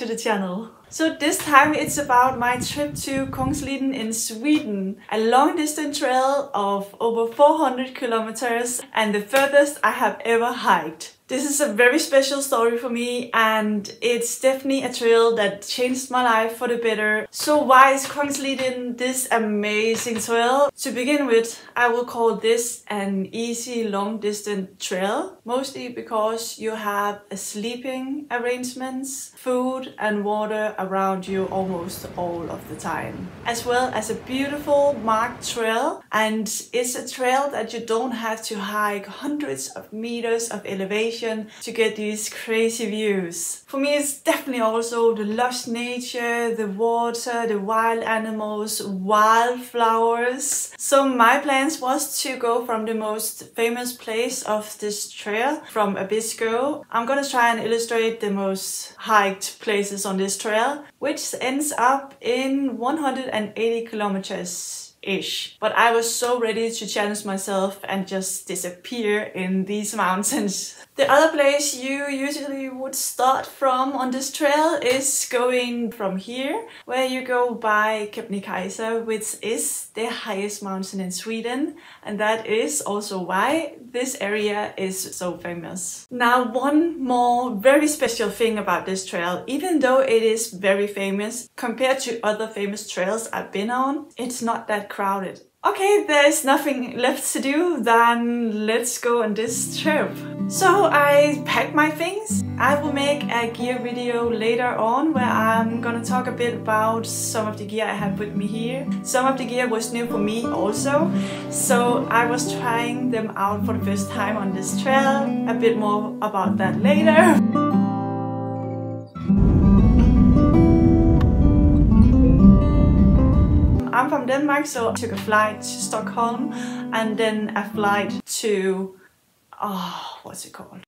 to the channel. So this time it's about my trip to Kungsleden in Sweden, a long distance trail of over 400 kilometers and the furthest I have ever hiked. This is a very special story for me, and it's definitely a trail that changed my life for the better. So why is Kungsleden this amazing trail? To begin with, I will call this an easy long distance trail, mostly because you have a sleeping arrangements, food and water around you almost all of the time, as well as a beautiful marked trail. And it's a trail that you don't have to hike hundreds of meters of elevation to get these crazy views. For me, it's definitely also the lush nature, the water, the wild animals, wildflowers. So my plans was to go from the most famous place of this trail, from Abisko. I'm gonna try and illustrate the most hiked places on this trail, which ends up in 180 kilometers-ish. But I was so ready to challenge myself and just disappear in these mountains. The other place you usually would start from on this trail is going from here, where you go by Kebnekaise, which is the highest mountain in Sweden, and that is also why this area is so famous. Now, one more very special thing about this trail, even though it is very famous, compared to other famous trails I've been on, it's not that crowded. Okay, there's nothing left to do, then let's go on this trip. So I packed my things. I will make a gear video later on where I'm gonna talk a bit about some of the gear I have with me here. Some of the gear was new for me also, so I was trying them out for the first time on this trail. A bit more about that later. I'm from Denmark, so I took a flight to Stockholm and then a flight to, what's it called?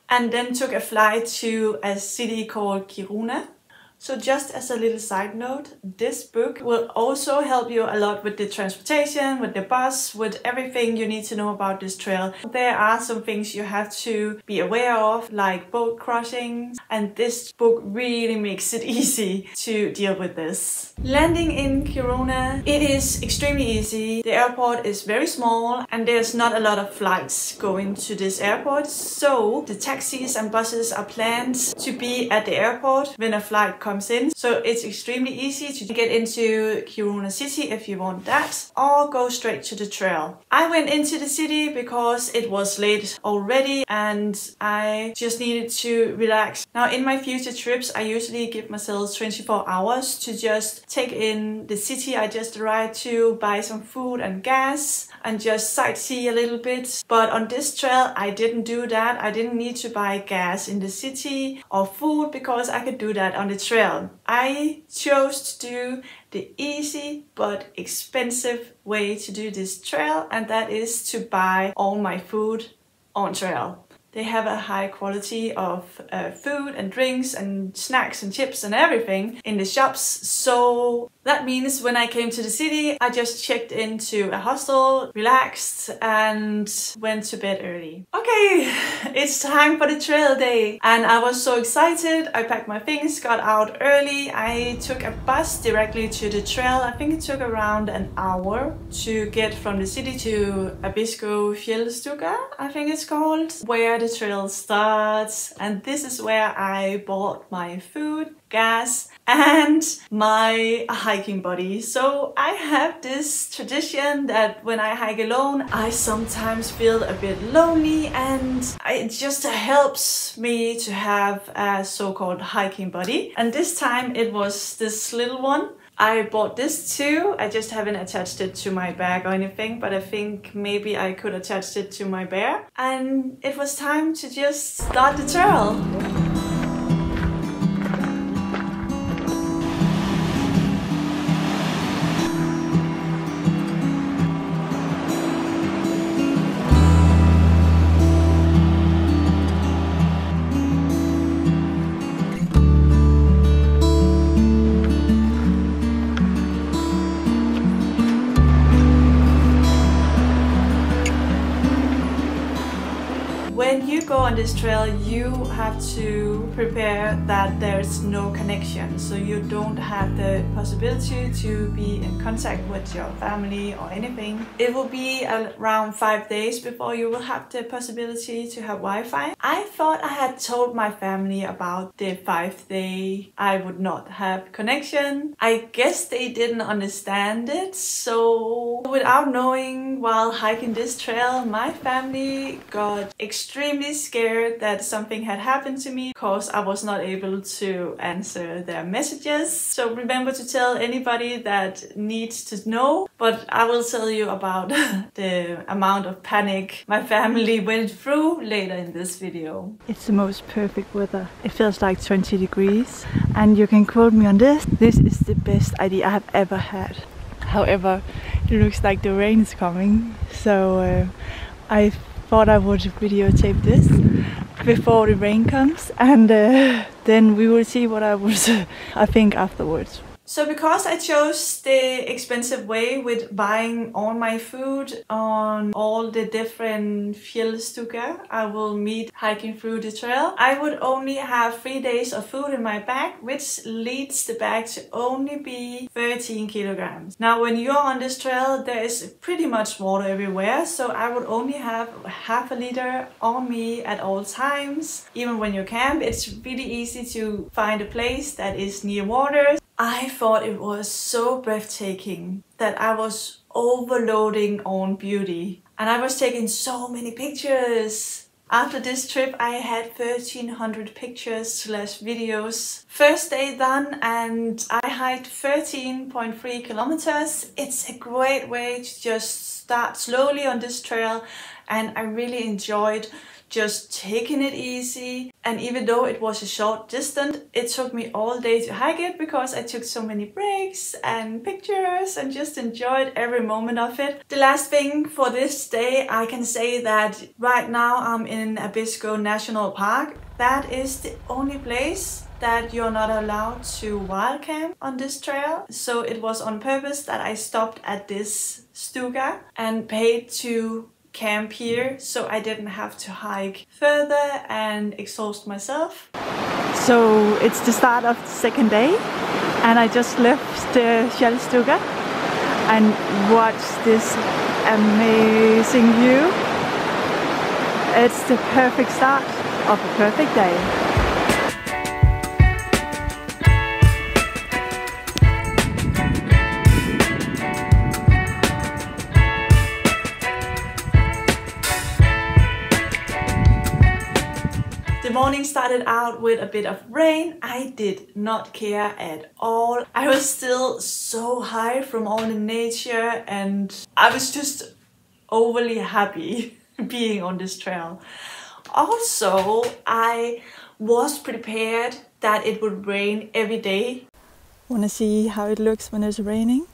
And then took a flight to a city called Kiruna. So just as a little side note, this book will also help you a lot with the transportation, with the bus, with everything you need to know about this trail. There are some things you have to be aware of, like boat crossings, and this book really makes it easy to deal with this. Landing in Kiruna, it is extremely easy. The airport is very small and there's not a lot of flights going to this airport, so the taxis and buses are planned to be at the airport when a flight comes in. So it's extremely easy to get into Kiruna city if you want that, or go straight to the trail. I went into the city because it was late already and I just needed to relax. Now in my future trips, I usually give myself 24 hours to just take in the city I just arrived to, buy some food and gas, and just sightsee a little bit. But on this trail, I didn't do that. I didn't need to buy gas in the city or food because I could do that on the trail. I chose to do the easy but expensive way to do this trail, and that is to buy all my food on trail. They have a high quality of food and drinks and snacks and chips and everything in the shops. So that means when I came to the city, I just checked into a hostel, relaxed, and went to bed early. Okay, it's time for the trail day. And I was so excited. I packed my things, got out early. I took a bus directly to the trail. I think it took around an hour to get from the city to Abisko Fjällstuga, I think it's called, where the trail starts. And this is where I bought my food, gas, and my hiking buddy. So I have this tradition that when I hike alone, I sometimes feel a bit lonely, and it just helps me to have a so-called hiking buddy. And this time it was this little one. I bought this too. I just haven't attached it to my bag or anything, but I think maybe I could attach it to my bear. And it was time to just start the trail. When you go on on this trail, you have to prepare that there's no connection, so you don't have the possibility to be in contact with your family or anything. It will be around 5 days before you will have the possibility to have Wi-Fi. I thought I had told my family about the 5th day I would not have connection. I guess they didn't understand it, so without knowing, while hiking this trail, my family got extremely scared that something had happened to me because I was not able to answer their messages. So remember to tell anybody that needs to know, but I will tell you about the amount of panic my family went through later in this video. It's the most perfect weather. It feels like 20 degrees, and you can quote me on this. This is the best idea I have ever had. However, it looks like the rain is coming, so I thought I would videotape this before the rain comes, and then we will see what I think afterwards. So because I chose the expensive way with buying all my food on all the different Fjällstuga I will meet hiking through the trail, I would only have 3 days of food in my bag, which leads the bag to only be 13 kilograms. Now when you're on this trail, there is pretty much water everywhere, so I would only have half a liter on me at all times. Even when you camp, it's really easy to find a place that is near water. I thought it was so breathtaking that I was overloading on beauty, and I was taking so many pictures. After this trip I had 1300 pictures / videos. First day done, and I hiked 13.3 kilometers. It's a great way to just start slowly on this trail, and I really enjoyed just taking it easy. And even though it was a short distance, it took me all day to hike it because I took so many breaks and pictures and just enjoyed every moment of it. The last thing for this day, I can say that right now I'm in Abisko National Park. That is the only place that you're not allowed to wild camp on this trail. So it was on purpose that I stopped at this stuga and paid to camp here, so I didn't have to hike further and exhaust myself. So it's the start of the second day, and I just left the Fjällstuga and watched this amazing view. It's the perfect start of a perfect day. The morning started out with a bit of rain. I did not care at all. I was still so high from all the nature, and I was just overly happy being on this trail. Also, I was prepared that it would rain every day. Wanna see how it looks when it's raining?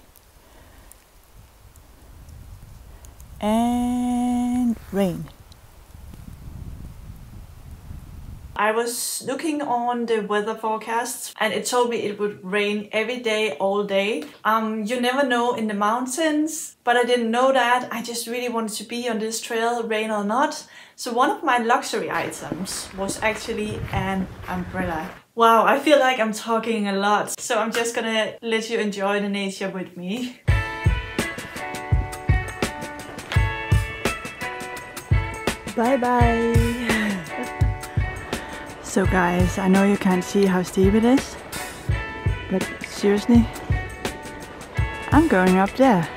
And rain. I was looking on the weather forecast and it told me it would rain every day, all day. You never know in the mountains, but I didn't know that. I just really wanted to be on this trail, rain or not. So one of my luxury items was actually an umbrella. Wow, I feel like I'm talking a lot, so I'm just gonna let you enjoy the nature with me. Bye bye. So guys, I know you can't see how steep it is, but seriously, I'm going up there.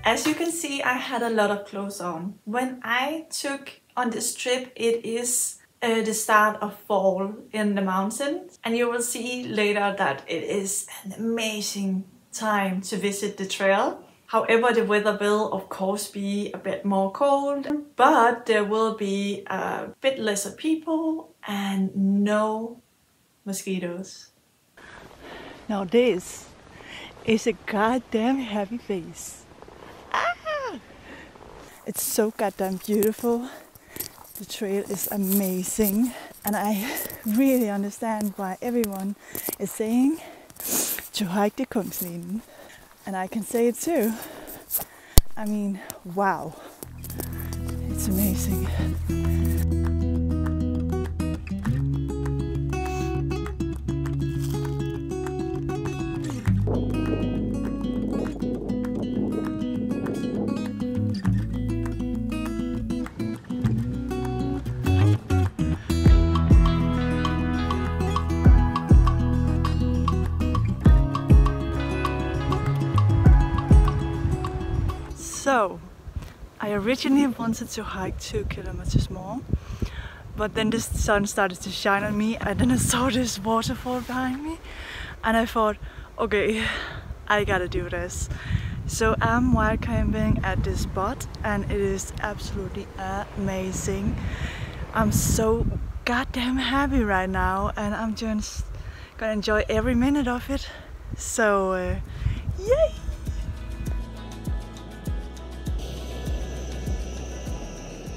As you can see, I had a lot of clothes on. When I took on this trip, it is the start of fall in the mountains, and you will see later that it is an amazing time to visit the trail. However, the weather will of course be a bit more cold, but there will be a bit lesser people and no mosquitoes. Now this is a goddamn happy face. Ah! It's so goddamn beautiful. The trail is amazing, and I really understand why everyone is saying to hike the Kungsleden. And I can say it too. I mean, wow, it's amazing. So, I originally wanted to hike 2 kilometers more, but then the sun started to shine on me, and then I saw this waterfall behind me, and I thought, okay, I gotta do this. So I'm wild camping at this spot, and it is absolutely amazing. I'm so goddamn happy right now, and I'm just gonna enjoy every minute of it. So, yay!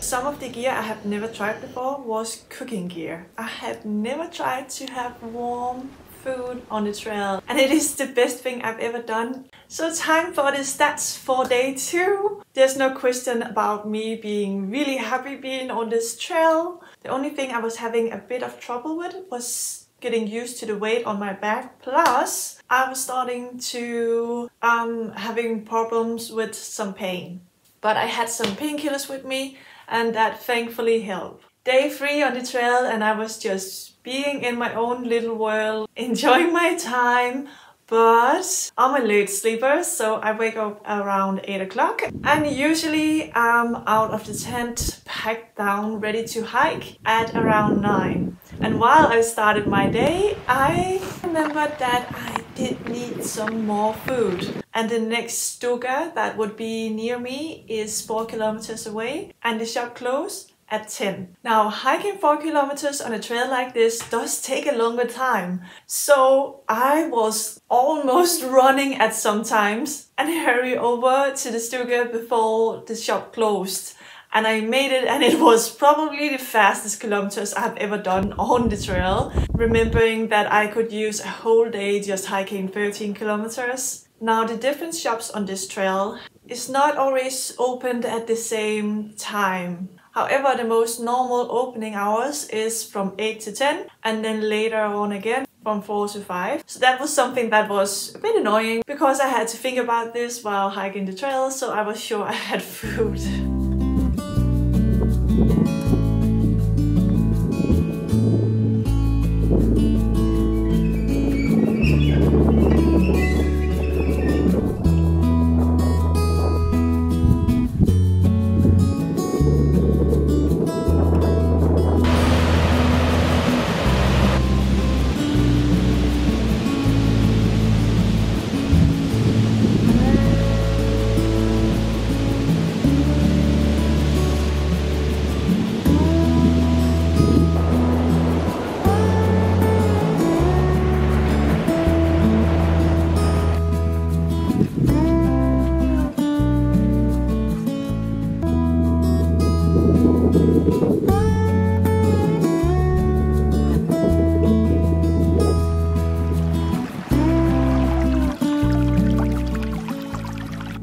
Some of the gear I have never tried before was cooking gear. I have never tried to have warm food on the trail, and it is the best thing I've ever done. So time for the stats for day 2. There's no question about me being really happy being on this trail. The only thing I was having a bit of trouble with was getting used to the weight on my back. Plus, I was starting to having problems with some pain. But I had some painkillers with me, and that thankfully helped. Day 3 on the trail, and I was just being in my own little world, enjoying my time. But I'm a late sleeper, so I wake up around 8 o'clock, and usually I'm out of the tent, packed down, ready to hike at around 9. And while I started my day, I remembered that I did need some more food. And the next stuga that would be near me is 4 kilometers away, and the shop closed at 10. Now, hiking 4 kilometers on a trail like this does take a longer time. So I was almost running at some times and hurry over to the stuga before the shop closed. And I made it, and it was probably the fastest kilometers I've ever done on the trail, remembering that I could use a whole day just hiking 13 kilometers. Now, the different shops on this trail is not always opened at the same time. However, the most normal opening hours is from 8 to 10, and then later on again from 4 to 5. So that was something that was a bit annoying, because I had to think about this while hiking the trail, so I was sure I had food.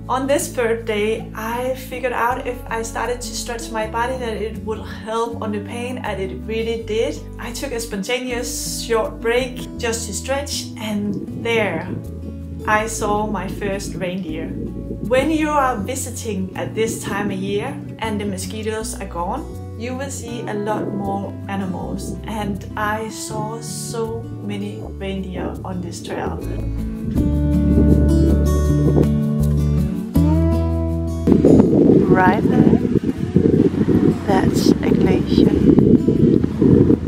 On this 3rd day, I figured out if I started to stretch my body that it would help on the pain, and it really did. I took a spontaneous short break just to stretch, and there I saw my first reindeer. When you are visiting at this time of year and the mosquitoes are gone, you will see a lot more animals, and I saw so many reindeer on this trail. Right there, that's a glacier.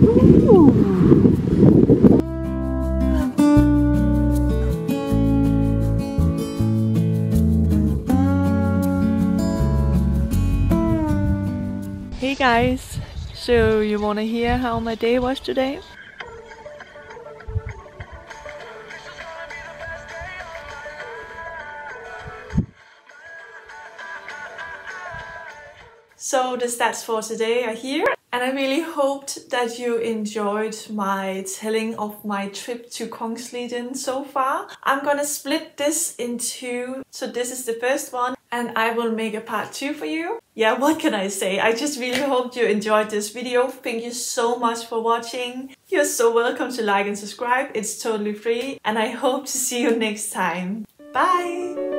Ooh. guys, so you wanna hear how my day was today? So the stats for today are here, and I really hoped that you enjoyed my telling of my trip to Kungsleden so far. I'm gonna split this in two, so this is the first one and I will make a part 2 for you. Yeah, what can I say? I just really hope you enjoyed this video. Thank you so much for watching. You're so welcome to like and subscribe. It's totally free, and I hope to see you next time. Bye!